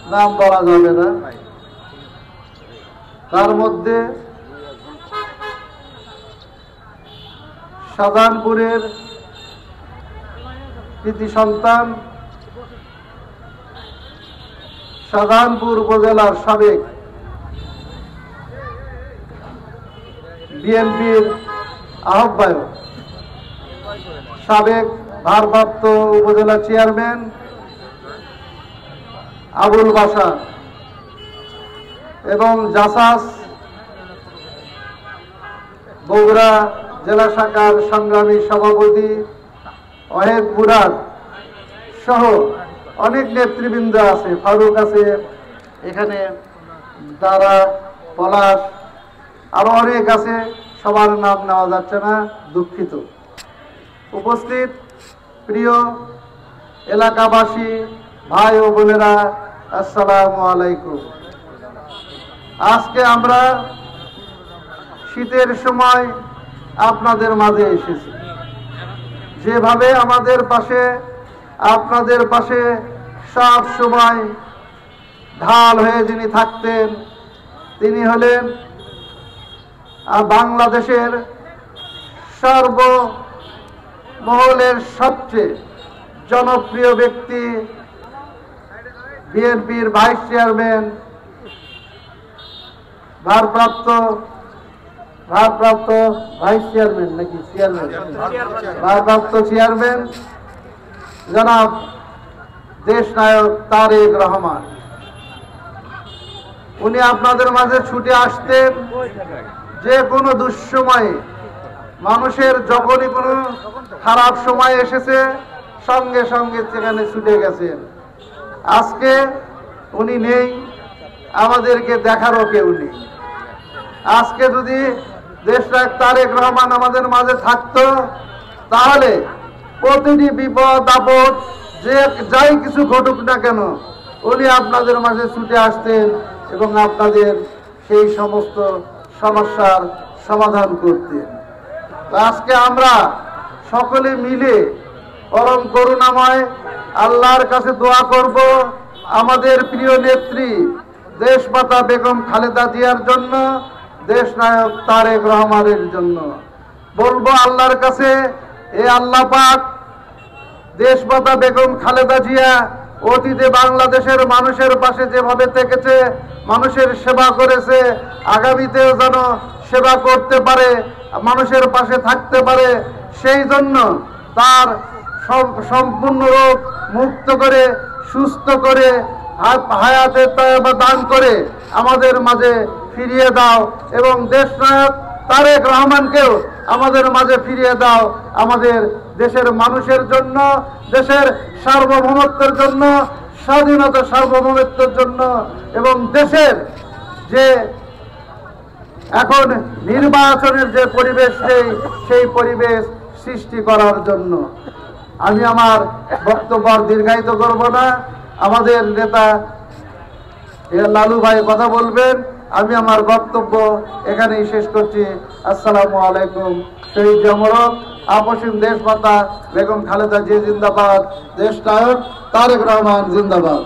নাম বলা যাবে না, তার মধ্যে শাহজাহানপুরের কৃতি সন্তান, শাহজাহানপুর উপজেলার সাবেক বিএনপির আহ্বায়ক, সাবেক ভারপ্রাপ্ত উপজেলা চেয়ারম্যান আবুল বাশার এবং জাসাস বগুড়া জেলা শাখার সংগ্রামী সভাপতি ওয়াহেদ মুরাদ সহ অনেক নেতৃবৃন্দ আছে, ফারুক আছে এখানে, দারা, পলাশ, আরো অনেক আছে, সবার নাম নেওয়া যাচ্ছে না, দুঃখিত। উপস্থিত প্রিয় এলাকাবাসী ভাই ও বোনেরা, আসসালামু আলাইকুম। আজকে আমরা শীতের সময় আপনাদের মাঝে এসেছি। যেভাবে আমাদের পাশে, আপনাদের পাশে সব সময় ঢাল হয়ে যিনি থাকতেন, তিনি হলেন বাংলাদেশের সর্বমহলের সবচেয়ে জনপ্রিয় ব্যক্তি, বিএনপির ভাইস চেয়ারম্যান, ভারপ্রাপ্ত ভাইস চেয়ারম্যান নাকি চেয়ারম্যান, ভারপ্রাপ্ত চেয়ারম্যান জনাব দেশনায়ক তারেক রহমান। উনি আপনাদের মাঝে ছুটে আসতেন যে কোনো দুঃসময়ে, মানুষের যখনই কোনো খারাপ সময় এসেছে সঙ্গে সঙ্গে সেখানে ছুটে গেছেন। আজকে উনি নেই, আমাদেরকে দেখারও কেউ নেই। আজকে যদি দেশনায়ক তারেক রহমান আমাদের মাঝে থাকতো, তাহলে প্রতিটি বিপদ আপদ যে যাই কিছু ঘটুক না কেন, উনি আপনাদের মাঝে ছুটে আসতেন এবং আপনাদের সেই সমস্ত সমস্যার সমাধান করতেন। আজকে আমরা সকলে মিলে পরম করুণাময় আল্লাহর কাছে দোয়া করব আমাদের প্রিয় নেত্রী দেশমাতা বেগম খালেদা জিয়ার জন্য, দেশনায়ক তারেক রহমানের জন্য। বলবো আল্লাহর কাছে, এ আল্লাহ পাক, দেশমাতা বেগম খালেদা জিয়া অতীতে বাংলাদেশের মানুষের পাশে যেভাবে থেকেছে, মানুষের সেবা করেছে, আগামীতেও যেন সেবা করতে পারে, মানুষের পাশে থাকতে পারে, সেই জন্য তার সম্পূর্ণ রোগ মুক্ত করে, সুস্থ করে, হায়াতের তয়বা দান করে আমাদের মাঝে ফিরিয়ে দাও এবং দেশনায়ক তারেক রহমানকেও আমাদের মাঝে ফিরিয়ে দাও, আমাদের দেশের মানুষের জন্য, দেশের সার্বভৌমত্বের জন্য, স্বাধীনতা সার্বভৌমত্বের জন্য এবং দেশের যে এখন নির্বাচনের যে পরিবেশ নেই, সেই পরিবেশ সৃষ্টি করার জন্য। আমি আমার বক্তব্য দীর্ঘায়িত করব না, আমাদের নেতা লালু ভাই কথা বলবেন। আমি আমার বক্তব্য এখানেই শেষ করছি। আসসালামু আলাইকুম। শহীদ জমরক আপসীম দেশমাতা বেগম খালেদা জিয়া জিন্দাবাদ, দেশনায়ক তারেক রহমান জিন্দাবাদ।